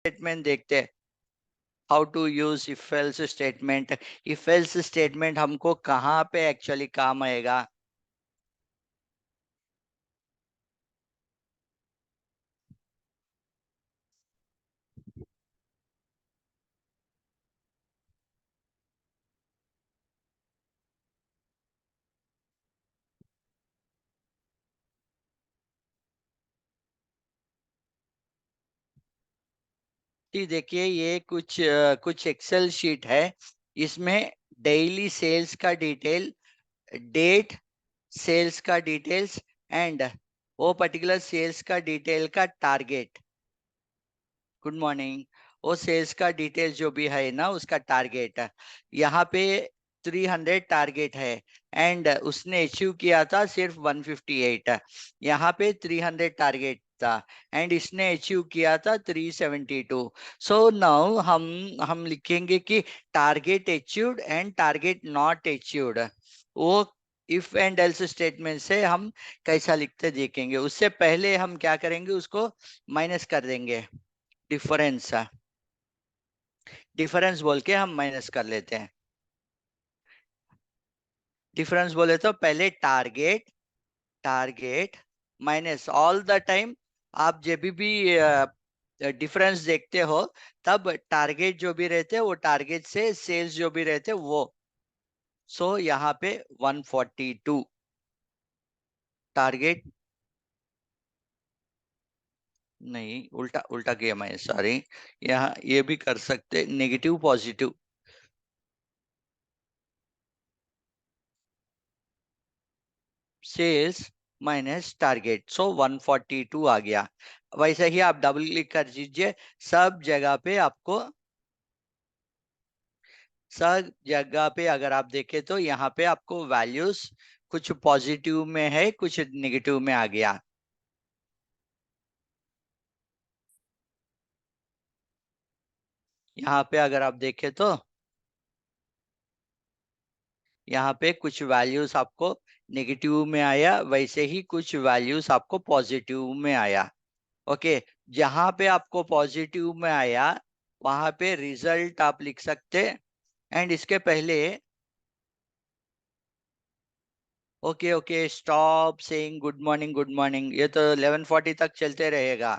Statement देखते हैं, how to use if else statement. If else statement हमको कहाँ पे एक्चुअली काम आएगा? जी देखिए, ये कुछ एक्सेल शीट है। इसमें डेली सेल्स का डिटेल, डेट सेल्स का डिटेल्स, एंड वो पर्टिकुलर सेल्स का डिटेल का टारगेट। Good morning. वो सेल्स का डिटेल जो भी है ना, उसका टारगेट यहाँ पे 300 टारगेट है, एंड उसने अचीव किया था सिर्फ 158। यहाँ पे 300 टारगेट था, एंड इसने अचीव किया था 372। सो नाउ हम लिखेंगे कि target achieved and target not achieved. वो इफ एंड एल्स स्टेटमेंट से हम कैसा लिखते देखेंगे। उससे पहले हम क्या करेंगे, उसको माइनस कर देंगे। डिफरेंस, डिफरेंस बोल के हम माइनस कर लेते हैं। डिफरेंस बोले तो पहले target, target minus all the time. आप जब भी डिफरेंस देखते हो, तब टारगेट जो भी रहते हैं वो टारगेट से सेल्स जो भी रहते हैं वो। सो यहाँ पे 142 टारगेट। नहीं, उल्टा उल्टा किया मैं, सॉरी। यहाँ ये भी कर सकते, negative positive. Sales minus target, so 142 आ गया। वैसे ही आप डबल क्लिक कर दीजिए। सब जगह पे आपको, सब जगह पे अगर आप देखें तो यहाँ पे आपको वैल्यूज कुछ पॉजिटिव में है, कुछ नेगेटिव में आ गया। यहाँ पे अगर आप देखें तो यहाँ पे कुछ वैल्यूज आपको नेगेटिव में आया, वैसे ही कुछ वैल्यूज आपको पॉजिटिव में आया। ओके। जहां पे आपको पॉजिटिव में आया, वहां पे रिजल्ट आप लिख सकते। एंड इसके पहले, okay okay, stop saying good morning good morning, ये तो 11:40 तक चलते रहेगा।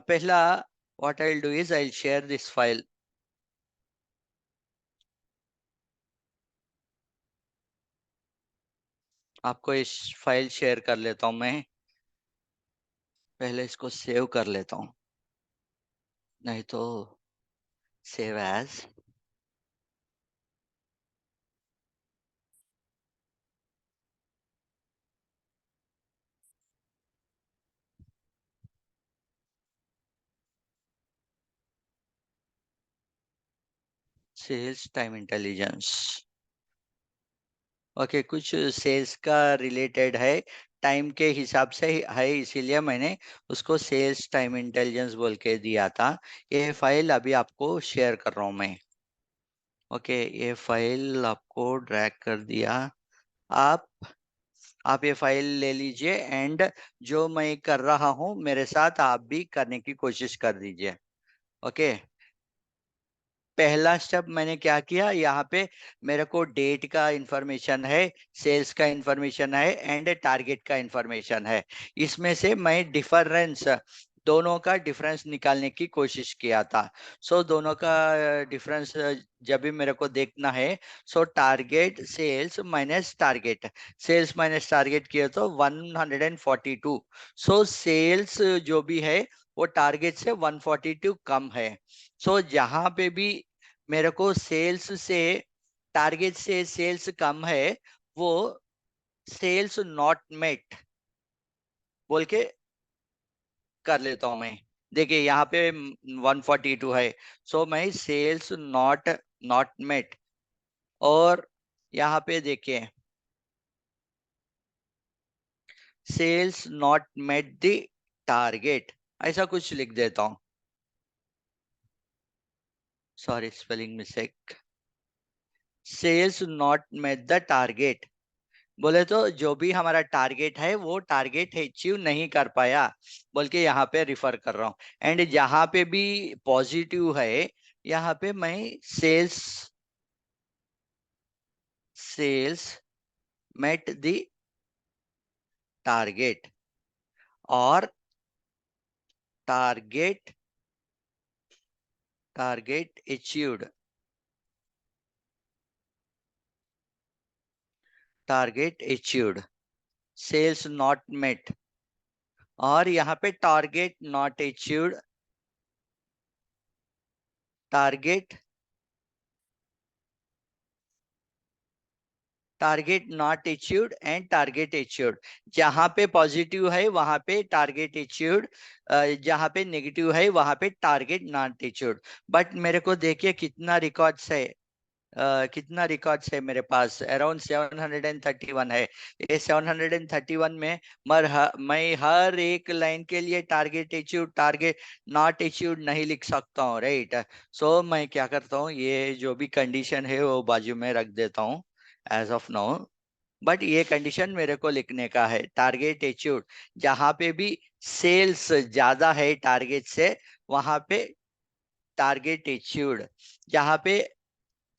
पहला, what I will do is I will share this file. आपको इस फाइल शेयर कर लेता हूं मैं। पहले इसको सेव कर लेता हूं, नहीं तो save as. Sales time intelligence. Okay, कुछ सेल्स का रिलेटेड है, टाइम के हिसाब से ही है, इसीलिए मैंने उसको सेल्स टाइम इंटेलिजेंस बोल के दिया था। ये फाइल अभी आपको शेयर कर रहा हूँ मैं। ओके, ये फाइल आपको ड्रैग कर दिया। आप आप ये फाइल ले लीजिए, एंड जो मैं कर रहा हूँ मेरे साथ आप भी करने की कोशिश कर दीजिए। ओके। पहला स्टेप मैंने क्या किया, यहाँ पे मेरे को डेट का इंफॉर्मेशन है, सेल्स का इंफॉर्मेशन है, एंड टारगेट का इंफॉर्मेशन है। इसमें से मैं डिफरेंस, दोनों का डिफरेंस निकालने की कोशिश किया था। सो दोनों का डिफरेंस जब भी मेरे को देखना है, so target sales minus target, sales minus target किया तो 142। सो सेल्स जो भी है वो टारगेट से 142 कम है। सो जहां पे भी मेरे को सेल्स से, टारगेट से सेल्स कम है, वो सेल्स नॉट मेट बोल के कर लेता हूं मैं। देखिए यहाँ पे 142 है, सो मैं सेल्स नॉट नॉट मेट। और यहाँ पे देखिए, sales not met the target, ऐसा कुछ लिख देता हूँ। Sorry, spelling mistake. Sales not met the target, बोले तो जो भी हमारा टारगेट है वो टारगेट अचीव नहीं कर पाया बोल के यहाँ पे रिफर कर रहा हूँ। एंड जहाँ पे भी पॉजिटिव है यहाँ पे मैं sales sales met the target और target target achieved target achieved sales not met और यहाँ पे target not achieved target target not achieved and target achieved. जहां पे पॉजिटिव है वहां पे टारगेट अचीव्ड, जहां पे नेगेटिव है वहां पे टारगेट नॉट अचीव्ड। बट मेरे को देखिए कितना रिकॉर्ड्स है, कितना रिकॉर्ड्स है मेरे पास, अराउंड 731 है। ये 731 में मैं हर एक लाइन के लिए target achieve target not achieve नहीं लिख सकता हूँ, राइट। सो मैं क्या करता हूँ, ये जो भी कंडीशन है वो बाजू में रख देता हूँ एज ऑफ नाउ। बट ये कंडीशन मेरे को लिखने का है, टारगेट अचीव्ड। जहां पे भी सेल्स ज्यादा है टारगेट से वहां पे टारगेट अचीव्ड, जहां पे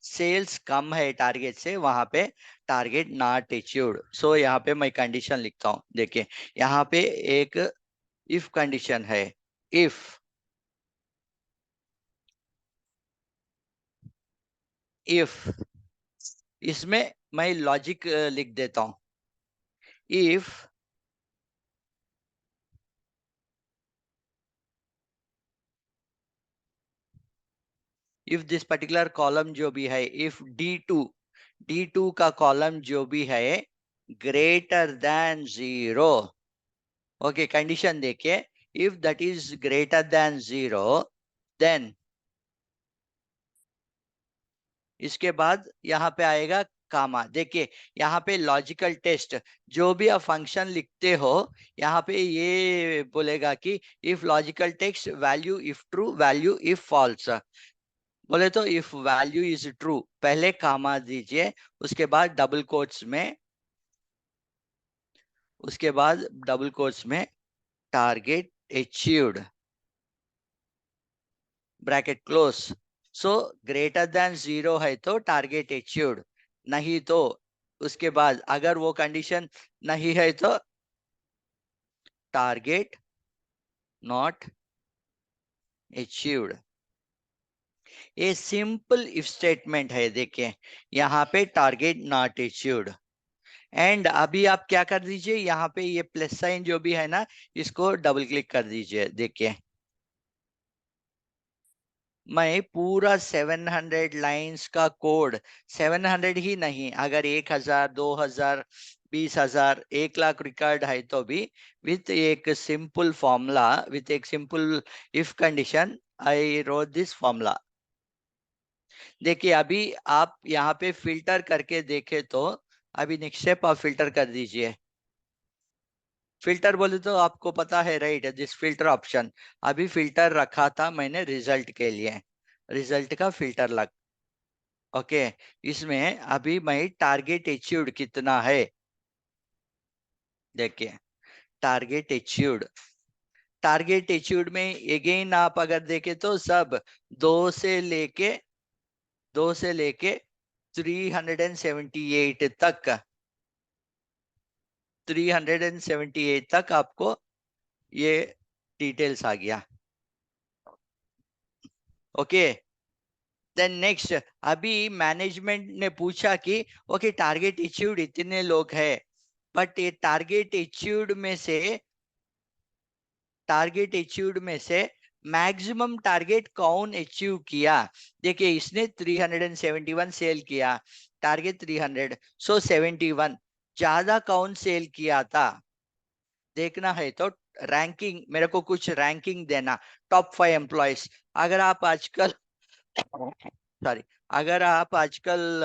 सेल्स कम है टारगेट से वहां पे टारगेट नॉट अचीव्ड। सो यहाँ पे मैं कंडीशन लिखता हूँ, देखिए यहाँ पे एक इफ कंडीशन है। इफ इफ इसमें मैं लॉजिक लिख देता हूँ। If if this particular column जो भी है, इफ डी टू का कॉलम जो भी है greater than zero, okay condition देखिए, if that is greater than zero then इसके बाद यहाँ पे आएगा कामा। देखिए यहाँ पे लॉजिकल टेस्ट, जो भी आप फंक्शन लिखते हो यहाँ पे ये बोलेगा कि if logical text value if true value if false. बोले तो इफ वैल्यू इज ट्रू पहले कामा दीजिए, उसके बाद डबल कोट्स में, उसके बाद डबल कोट्स में टारगेट अचीव्ड ब्रैकेट क्लोज। सो ग्रेटर देन जीरो है तो टारगेट अचीव्ड, नहीं तो उसके बाद अगर वो कंडीशन नहीं है तो टारगेट नॉट अचीव्ड। ये सिंपल इफ स्टेटमेंट है, देखिए यहाँ पे टारगेट नॉट अचीव्ड। एंड अभी आप क्या कर दीजिए, यहाँ पे ये प्लस साइन जो भी है ना इसको डबल क्लिक कर दीजिए। देखिए मैं पूरा 700 लाइंस का कोड, 700 ही नहीं, अगर 1000 2000 20,000 1 लाख रिकॉर्ड है तो भी विथ एक सिंपल फॉर्मूला, विथ एक simple if condition I wrote this formula. देखिए अभी आप यहाँ पे फिल्टर करके देखे तो अभी नेक्स्ट स्टेप आप फिल्टर कर दीजिए। फिल्टर बोले तो आपको पता है राइट, दिस फिल्टर ऑप्शन। अभी फिल्टर रखा था मैंने रिजल्ट के लिए, रिजल्ट का फिल्टर लग, ओके। इसमें अभी मैं टारगेट अचीव्ड कितना है देखिए, टारगेट अचीव्ड, टारगेट अचीव्ड में अगेन आप अगर देखें तो सब दो से लेके दो से लेके 378 तक, 378 तक आपको ये डिटेल्स आ गया, ओके। देन नेक्स्ट, अभी मैनेजमेंट ने पूछा कि ओके टारगेट अचीव्ड इतने लोग हैं, बट ये टारगेट अचीव्ड में से मैक्सिमम टारगेट कौन अचीव किया। देखिए इसने 371 सेल किया, टारगेट 300, सो 71 ज्यादा कौन सेल किया था देखना है तो रैंकिंग, मेरे को कुछ रैंकिंग देना, टॉप 5 एम्प्लॉयज। अगर आप आजकल सॉरी, अगर आप आजकल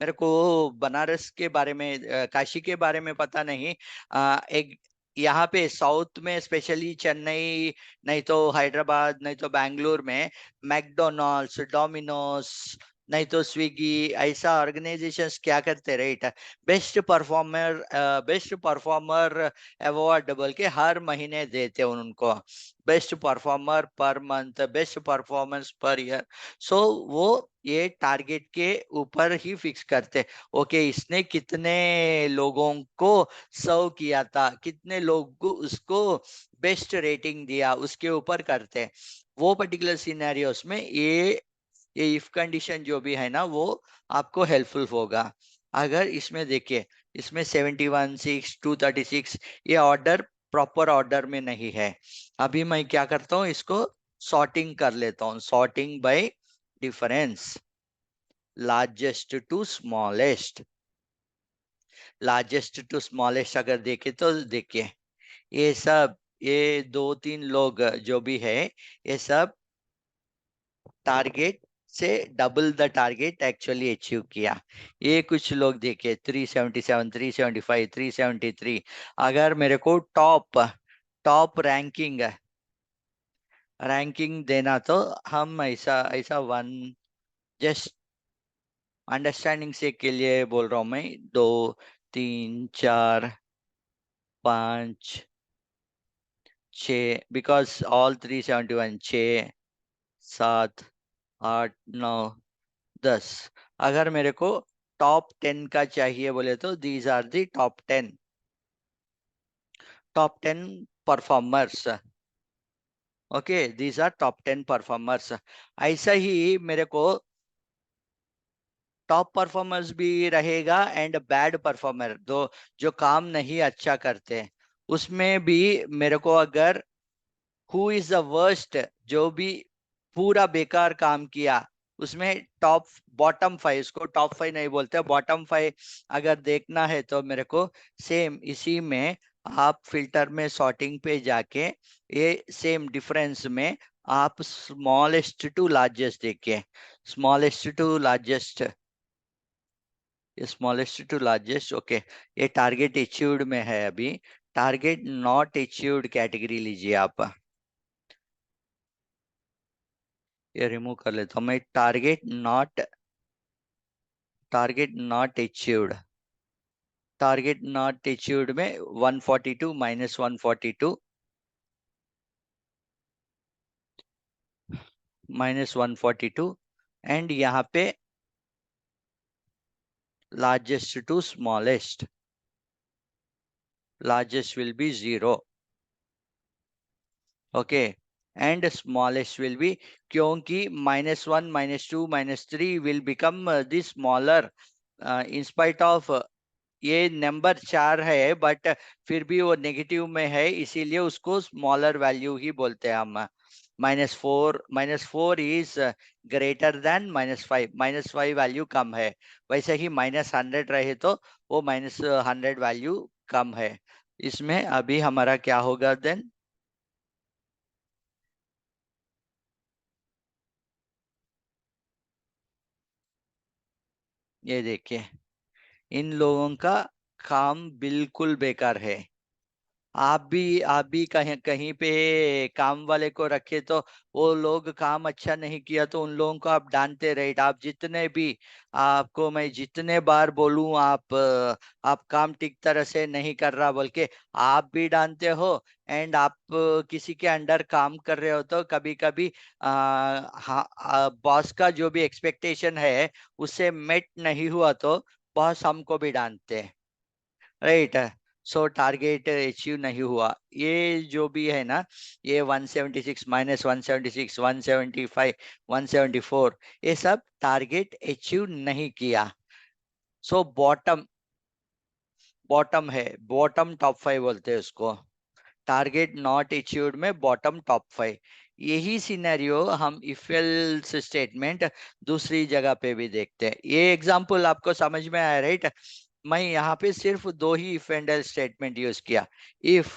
मेरे को बनारस के बारे में काशी के बारे में पता नहीं, एक यहाँ पे साउथ में स्पेशली चेन्नई, नहीं तो हैदराबाद, नहीं तो बैंगलोर में मैकडोनल्ड्स, डोमिनोज, नहीं तो स्विगी ऐसा ऑर्गेनाइजेशंस क्या करते राइट, बेस्ट परफॉर्मर अवार्ड बोल के हर महीने देते हैं उनको, best performer per month, best performance per year. So वो ये टारगेट के ऊपर ही फिक्स करते, ओके इसने कितने लोगों को सर्व किया था, कितने लोग को उसको बेस्ट रेटिंग दिया, उसके ऊपर करते हैं। वो पर्टिकुलर सिनेरियोस में ये इफ कंडीशन जो भी है ना वो आपको हेल्पफुल होगा। अगर इसमें देखिए, इसमें 71 6 236, ये ऑर्डर प्रॉपर ऑर्डर में नहीं है। अभी मैं क्या करता हूँ, इसको सॉर्टिंग कर लेता हूँ, sorting by difference, largest to smallest. Largest to smallest अगर देखे तो देखिए, ये सब, ये दो तीन लोग जो भी है, ये सब टारगेट से double the target actually achieve किया। ये कुछ लोग देखे 377, 375, 373। अगर मेरे को टॉप टॉप रैंकिंग रैंकिंग देना तो हम ऐसा ऐसा वन, जस्ट अंडरस्टैंडिंग से के लिए बोल रहा हूँ मैं, 2 3 4 5 6, बिकॉज ऑल 371, 6 7 8 9 10। अगर मेरे को टॉप 10 का चाहिए बोले तो these are the top 10, top 10 performers. Okay, these are top 10 performers. ऐसा ही मेरे को टॉप परफॉर्मर्स भी रहेगा एंड बैड परफॉर्मर, दो जो काम नहीं अच्छा करते, उसमें भी मेरे को अगर हु इज द वर्स्ट, जो भी पूरा बेकार काम किया, उसमें टॉप बॉटम 5, इसको टॉप 5 नहीं बोलते, बॉटम 5 अगर देखना है तो मेरे को सेम इसी में आप फिल्टर में सॉर्टिंग पे जाके ये सेम डिफरेंस में आप स्मॉलेस्ट टू लार्जेस्ट देखिए, smallest to largest, smallest to largest. Okay, ये टारगेट अचीव्ड में है अभी, टारगेट नॉट अचीव्ड कैटेगरी लीजिए आप, ये रिमूव कर लेता हूँ मैं। Target not achieved, target not achieved में 142 -142 -142, एंड यहाँ पे largest to smallest, largest will be 0, okay, and smallest will be, क्योंकि -1 -2 -3 will become the smaller in spite of, ये नंबर 4 है बट फिर भी वो नेगेटिव में है, इसीलिए उसको स्मॉलर वैल्यू ही बोलते हैं हम। -4 इज ग्रेटर देन -5, -5 वैल्यू कम है। वैसे ही -100 रहे तो वो -100 वैल्यू कम है। इसमें अभी हमारा क्या होगा देन, ये देखिए, इन लोगों का काम बिल्कुल बेकार है। आप भी कहीं कहीं पे काम वाले को रखे तो वो लोग काम अच्छा नहीं किया तो उन लोगों को आप डांटते रहे, आप जितने भी, आपको मैं जितने बार बोलूं, आप काम ठीक तरह से नहीं कर रहा बोल के आप भी डांटते हो। एंड आप किसी के अंडर काम कर रहे हो तो कभी कभी हाँ, बॉस का जो भी एक्सपेक्टेशन है उससे मेट नहीं हुआ तो बॉस हमको भी डांटते हैं, राइट। सो टारगेट अचीव नहीं हुआ, ये जो भी है ना, ये 176 -176, 175, 174, ये सब टारगेट अचीव नहीं किया। सो बॉटम, बॉटम है, बॉटम टॉप 5 बोलते हैं उसको, टारगेट नॉट अचीव्ड में बॉटम टॉप 5। यही सिनेरियो हम इफ एल्स स्टेटमेंट दूसरी जगह पे भी देखते हैं। ये एग्जांपल आपको समझ में आया राइट। मैं यहाँ पे सिर्फ दो ही if and else statement use किया, if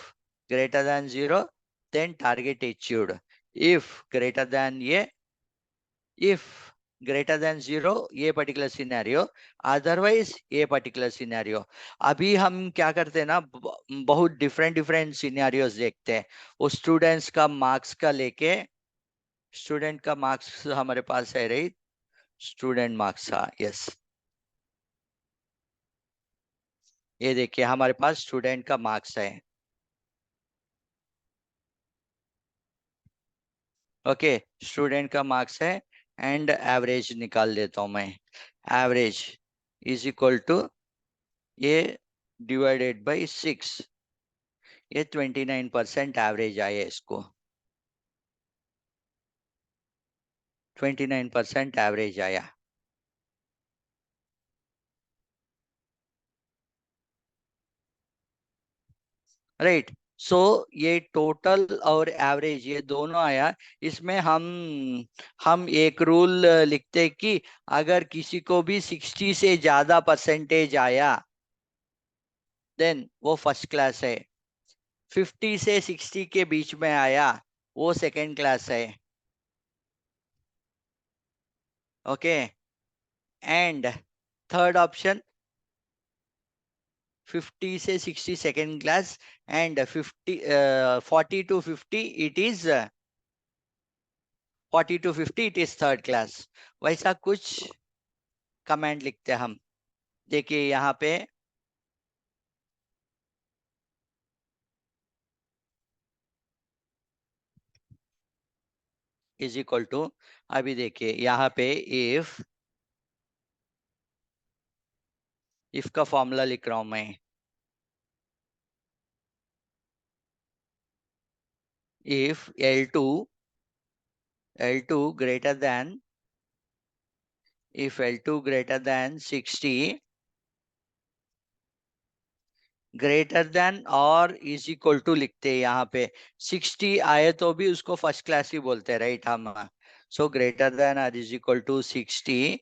greater than 0 then target achieved, if greater than ये, इफ ग्रेटर देन 0 ये पर्टिकुलर सिनेरियो, अदरवाइज ये पर्टिकुलर सिनेरियो। अभी हम क्या करते हैं ना, बहुत डिफरेंट डिफरेंट सिनेरियोज देखते हैं। वो स्टूडेंट्स का मार्क्स का लेके, स्टूडेंट का मार्क्स हमारे पास है रही, स्टूडेंट मार्क्स, हाँ यस। ये देखिए हमारे पास स्टूडेंट का मार्क्स है। ओके, स्टूडेंट का मार्क्स है एंड एवरेज निकाल देता हूं मैं। एवरेज इज इक्वल टू ये डिवाइडेड बाई 6। ये 29% एवरेज आया इसको। 29% एवरेज आया। राइट। सो ये टोटल और एवरेज ये दोनों आया। इसमें हम एक रूल लिखते हैं कि अगर किसी को भी 60 से ज्यादा परसेंटेज आया देन वो फर्स्ट क्लास है। 50 से 60 के बीच में आया वो सेकंड क्लास है। ओके। एंड थर्ड ऑप्शन 50 से 60 second class and 40 to 50 it is 40 to 50 it is third class. वैसा कुछ कमेंट लिखते हैं हम। देखिए यहाँ पे इज इक्वल टू, अभी देखिए यहाँ पे इफ का फॉर्मूला लिख रहा हूं मैं। If L2 greater than, if L2 greater than 60, greater than और इज इक्वल टू लिखते हैं यहाँ पे। 60 आए तो भी उसको फर्स्ट क्लास ही बोलते हैं, राइट हम। सो ग्रेटर देन और is equal to 60,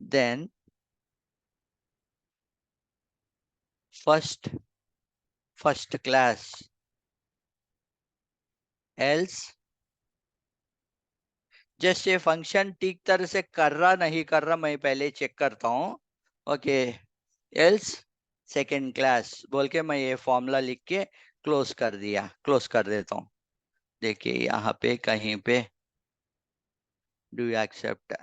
then first first class. Else, just ये फंक्शन ठीक तरह से कर रहा नहीं कर रहा मैं पहले चेक करता हूँ। ओके। एल्स सेकेंड क्लास बोल के मैं ये फॉर्मूला लिख के क्लोज कर दिया, क्लोज कर देता हूँ। देखिए यहाँ पे कहीं पे डू यू एक्सेप्ट।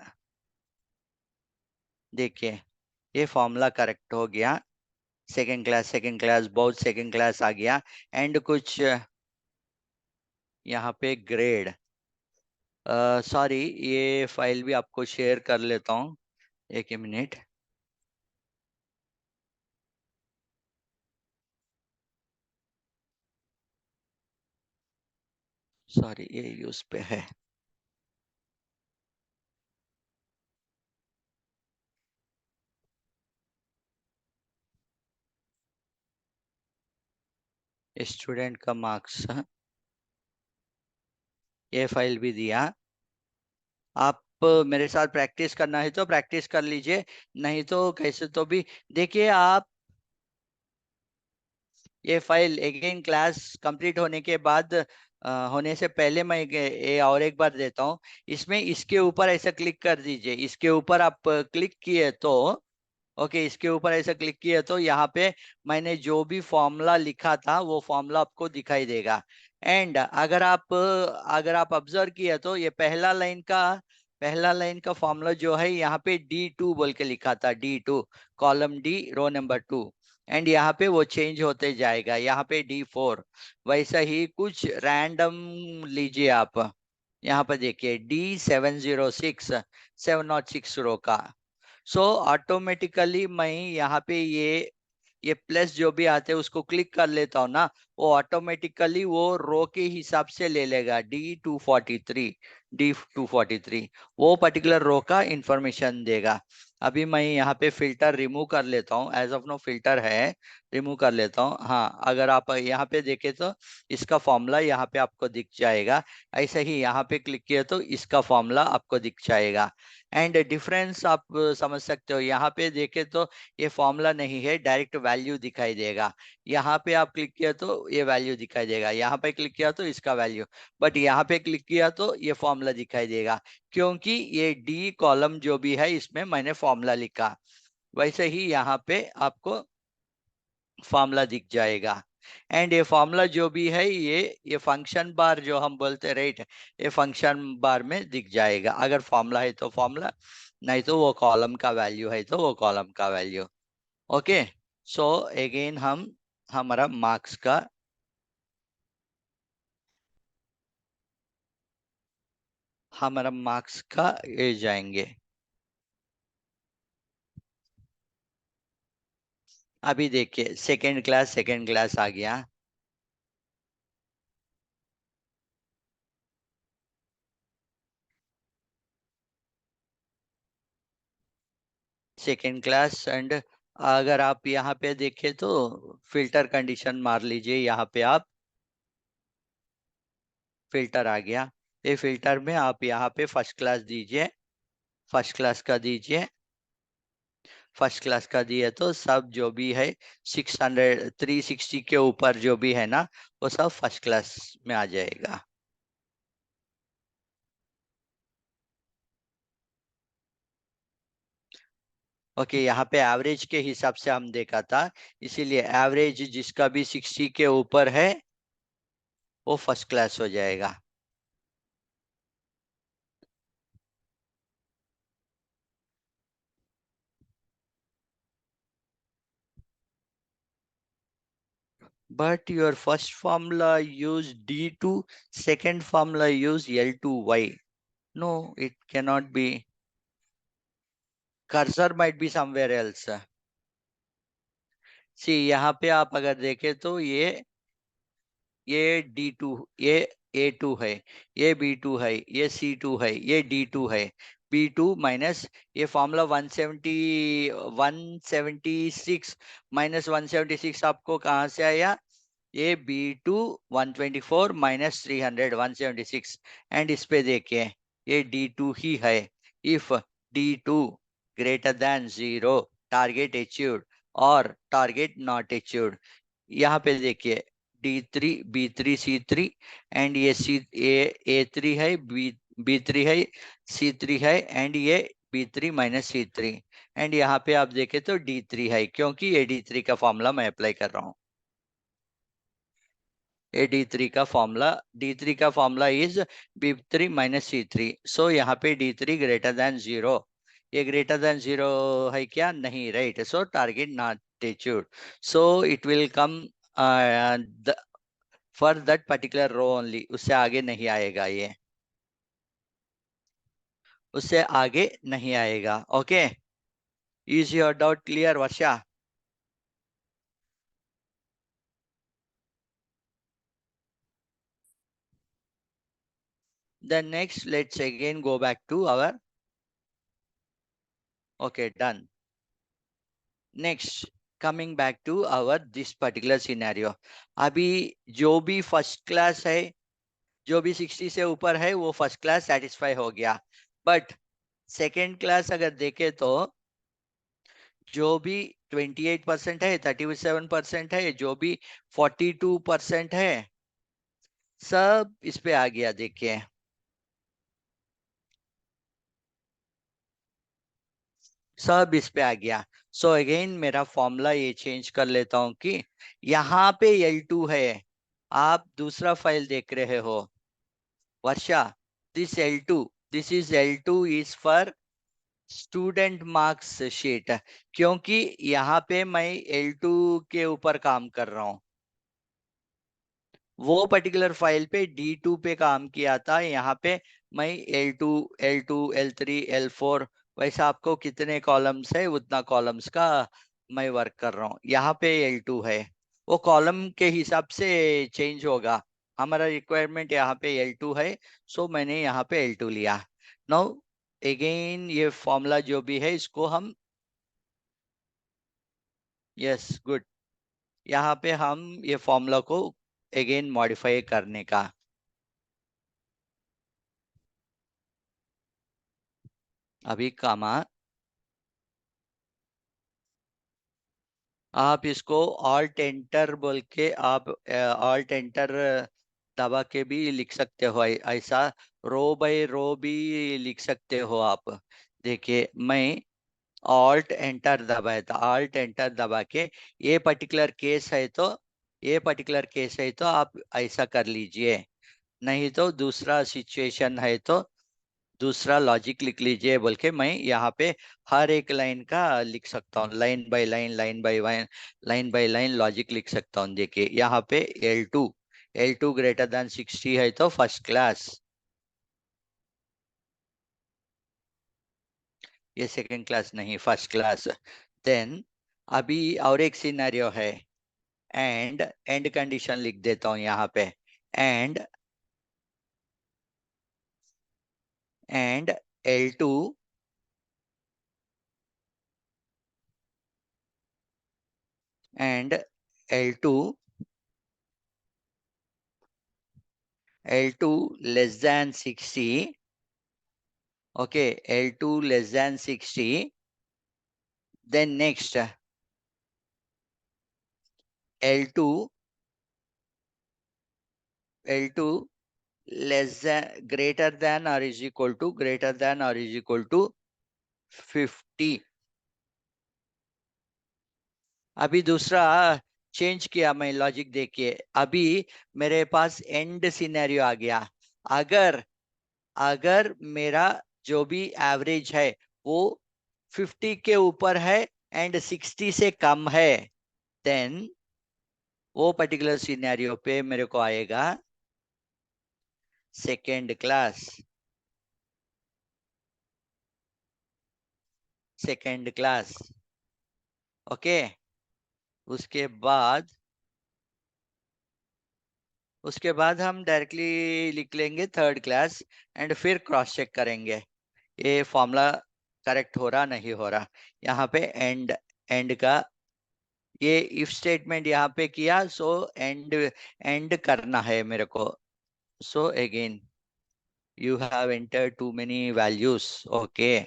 देखिए ये फॉर्मूला करेक्ट हो गया। सेकंड क्लास बहुत सेकंड क्लास आ गया। एंड कुछ यहाँ पे ग्रेड, सॉरी ये फाइल भी आपको शेयर कर लेता हूँ, एक ही मिनट। सॉरी ये यूज पे है। स्टूडेंट का मार्क्स, ये फाइल भी दिया। आप मेरे साथ प्रैक्टिस करना है तो प्रैक्टिस कर लीजिए, नहीं तो कैसे तो भी। देखिए आप ये फाइल अगेन क्लास कंप्लीट होने के बाद होने से पहले मैं ये और एक बार देता हूँ। इसमें इसके ऊपर ऐसा क्लिक कर दीजिए, इसके ऊपर आप क्लिक किए तो ओके, इसके ऊपर ऐसा क्लिक किया तो यहाँ पे मैंने जो भी फॉर्मूला लिखा था वो फॉर्मूला आपको दिखाई देगा। एंड अगर आप ऑब्जर्व किया तो ये पहला लाइन का फॉर्मूला जो है यहाँ पे D2 बोल के लिखा था, D2 column D row number 2। And यहाँ पे वो चेंज होते जाएगा, यहाँ पे D4। वैसा ही कुछ रैंडम लीजिए आप। यहाँ पर देखिए D706, 706 रो का। सो ऑटोमेटिकली मैं यहाँ पे ये प्लस जो भी आते हैं उसको क्लिक कर लेता हूँ ना, वो ऑटोमेटिकली वो रो के हिसाब से ले लेगा। D243 वो पर्टिकुलर रो का इंफॉर्मेशन देगा। अभी मैं यहाँ पे फिल्टर रिमूव कर लेता हूँ, एज ऑफ नो फिल्टर है, रिमूव कर लेता हूँ। हाँ अगर आप यहाँ पे देखें तो इसका फॉर्मूला यहाँ पे आपको दिख जाएगा। ऐसे ही यहाँ पे क्लिक किया तो इसका फॉर्मूला आपको दिख जाएगा। एंड डिफरेंस आप समझ सकते हो, यहाँ पे देखे तो ये फॉर्मूला नहीं है, डायरेक्ट वैल्यू दिखाई देगा। यहाँ पे आप क्लिक किया तो ये वैल्यू दिखाई देगा, यहाँ पे क्लिक किया तो इसका वैल्यू। बट यहाँ पे क्लिक किया तो ये फॉर्मूला दिखाई देगा, क्योंकि ये डी कॉलम जो भी है इसमें मैंने फॉर्मूला लिखा। वैसे ही यहाँ पे आपको फॉर्मूला दिख जाएगा। एंड ये फॉर्मूला जो भी है ये फंक्शन बार जो हम बोलते राइट, ये फंक्शन बार में दिख जाएगा। अगर फॉर्मूला है तो फॉर्मूला, नहीं तो वो कॉलम का वैल्यू है तो वो कॉलम का वैल्यू। ओके। सो अगेन हम हमारा मार्क्स का ये जाएंगे। अभी देखिए सेकंड क्लास आ गया। सेकेंड क्लास एंड अगर आप यहाँ पे देखें तो फिल्टर कंडीशन मार लीजिए, यहाँ पे आप फिल्टर आ गया। ये फिल्टर में आप यहाँ पे फर्स्ट क्लास दीजिए, फर्स्ट क्लास का दीजिए। फर्स्ट क्लास का दिए तो सब जो भी है 360 के ऊपर जो भी है ना, वो सब फर्स्ट क्लास में आ जाएगा। ओके, यहाँ पे एवरेज के हिसाब से हम देखा था, इसीलिए एवरेज जिसका भी 60 के ऊपर है वो फर्स्ट क्लास हो जाएगा। But your first formula use D2, second formula use L2Y. No, it cannot be. Cursor might be somewhere else. See, यहाँ पे आप अगर देखें तो ये D2, ये A2 है, ये B2 है, ये C2 है, ये D2 है। B2 माइनस ये फॉर्मूला 176 माइनस 176 आपको कहाँ से आया? ये B2 124 माइनस 300 176। एंड इस पे देखिए ये D2 ही है। If D2 greater than 0, target achieved और टारगेट नॉट अचीव्ड। यहाँ पे देखिए D3 B3 C3 एंड ये A3 है, B3 है, C3 है एंड ये B3 माइनस C3। एंड यहाँ पे आप देखें तो D3 है, क्योंकि ये D3 का फॉर्मूला मैं अप्लाई कर रहा हूँ। ए डी थ्री का formula is B3 minus C3। सो यहाँ पे D3 ग्रेटर देन 0, ये ग्रेटर देन 0 है क्या? नहीं, right. So target not achieved. So it will come for that particular row only, उससे आगे नहीं आएगा ये, उससे आगे नहीं आएगा। Okay, is your doubt clear Varsha? Then next let's again go back to our, okay, done. Next, coming back to our this particular scenario. अभी जो भी फर्स्ट क्लास है, जो भी 60 से ऊपर है वो फर्स्ट क्लास सेटिस्फाई हो गया। बट सेकेंड क्लास अगर देखे तो जो भी 28% है, 37% है, जो भी 42% है, सब इस पे आ गया। देखिए सब इस पे आ गया। सो अगेन मेरा फॉर्मूला ये चेंज कर लेता हूं कि यहाँ पे L2 है। आप दूसरा फाइल देख रहे हो Varsha, this L2 is for student marks sheet, क्योंकि यहाँ पे मैं L2 के ऊपर काम कर रहा हूँ। वो पर्टिकुलर फाइल पे D2 पे काम किया था, यहाँ पे मैं L2 L3 L4 वैसा आपको कितने कॉलम्स है उतना कॉलम्स का मैं वर्क कर रहा हूँ। यहाँ पे L2 है, वो कॉलम के हिसाब से चेंज होगा। हमारा रिक्वायरमेंट यहाँ पे L2 है, सो मैंने यहाँ पे L2 लिया। नाउ अगेन ये फॉर्मूला जो भी है इसको हम, यस गुड, यहाँ पे हम ये फॉर्मूला को अगेन मॉडिफाई करने का। अभी कमा आप इसको ऑल्ट एंटर बोल के आप ऑल्ट एंटर दबा के भी लिख सकते हो, ऐसा रो बाय रो भी लिख सकते हो आप। देखिए मैं ऑल्ट एंटर दबाया था, ऑल्ट एंटर दबा के ये पर्टिकुलर केस है तो ये पर्टिकुलर केस है तो आप ऐसा कर लीजिए। नहीं तो दूसरा सिचुएशन है तो दूसरा लॉजिक लिख लीजिए बोल के मैं यहाँ पे हर एक लाइन का लिख सकता हूँ, line by line, line by line, line by line logic लिख सकता हूँ। देखिए यहाँ पे L2 ग्रेटर देन 60 है तो फर्स्ट क्लास, ये सेकंड क्लास नहीं, फर्स्ट क्लास। देन अभी और एक सिनेरियो है, एंड कंडीशन लिख देता हूँ यहाँ पे। And and L2 and L2 L2 less than 60. Okay, L2 less than 60. Then next, L2 L2 less than greater than or is equal to 50. अभी दूसरा चेंज किया मैं लॉजिक, देखिए अभी मेरे पास एंड सिनेरियो आ गया। अगर अगर मेरा जो भी एवरेज है वो 50 के ऊपर है एंड 60 से कम है, देन वो पर्टिकुलर सिनेरियो पे मेरे को आएगा second class, second class. Okay, उसके बाद उसके बाद हम डायरेक्टली लिख लेंगे थर्ड क्लास एंड फिर क्रॉस चेक करेंगे ये फॉर्मूला करेक्ट हो रहा नहीं हो रहा। यहाँ पे एंड एंड का ये इफ स्टेटमेंट यहाँ पे किया, सो एंड एंड करना है मेरे को। So again you have enter too many values. Okay,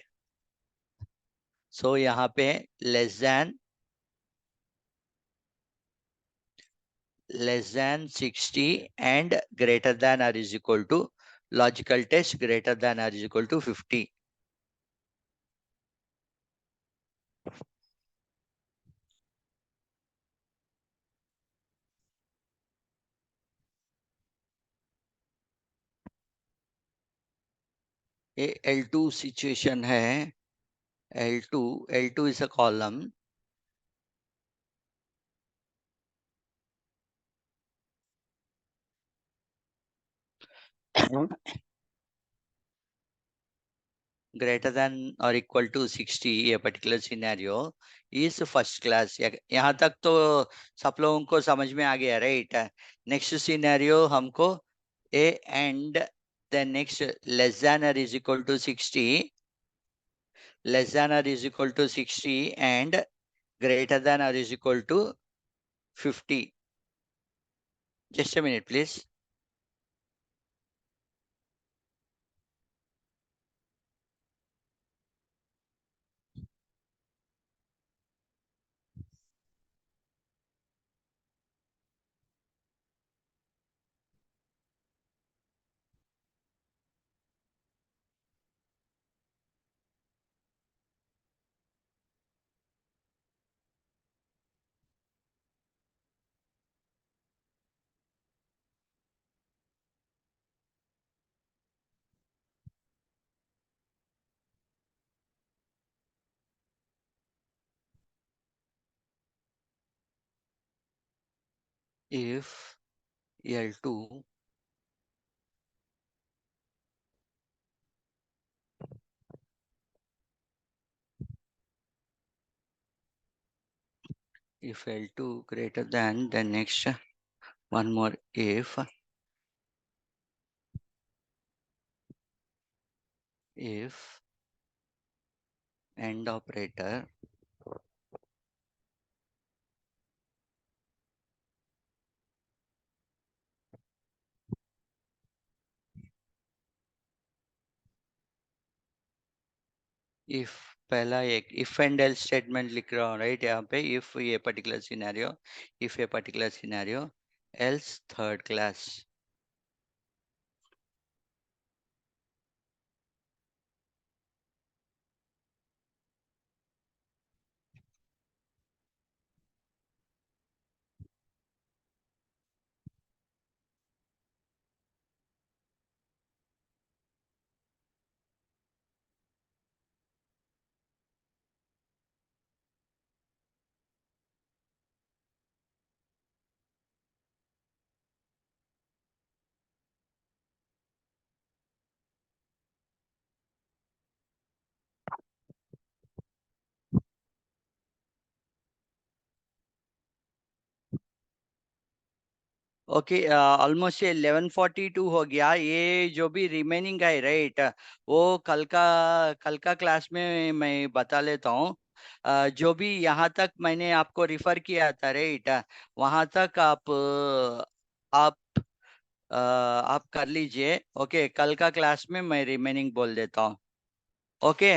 so यहाँ पे less than 60 and greater than or is equal to logical test greater than or is equal to 50. ये L2 सिचुएशन है। L2 is a column। Greater than और equal to 60, ये particular scenario is first class. यहाँ तक तो सब लोगों को समझ में आ गया, राइट? नेक्स्ट सिनेरियो हमको A and then next less than और is equal to 60, less than और is equal to 60 and greater than or is equal to 50. Just a minute, please. If L2 if L2 greater than, then next one more if AND operator if पहला एक if and else statement लिख रहा हूँ, right? यहाँ पे if ये particular scenario, if ये particular scenario, else third class. Okay, almost 11:42 हो गया। ये जो भी रिमेनिंग है राइट, वो कल का क्लास में मैं बता लेता हूँ। जो भी यहाँ तक मैंने आपको रिफर किया था राइट, वहाँ तक आप कर लीजिए। ओके, कल का क्लास में मैं रिमेनिंग बोल देता हूँ। Okay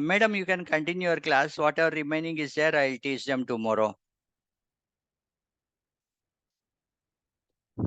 madam, you can continue your class. Whatever remaining is there, I'll teach them tomorrow.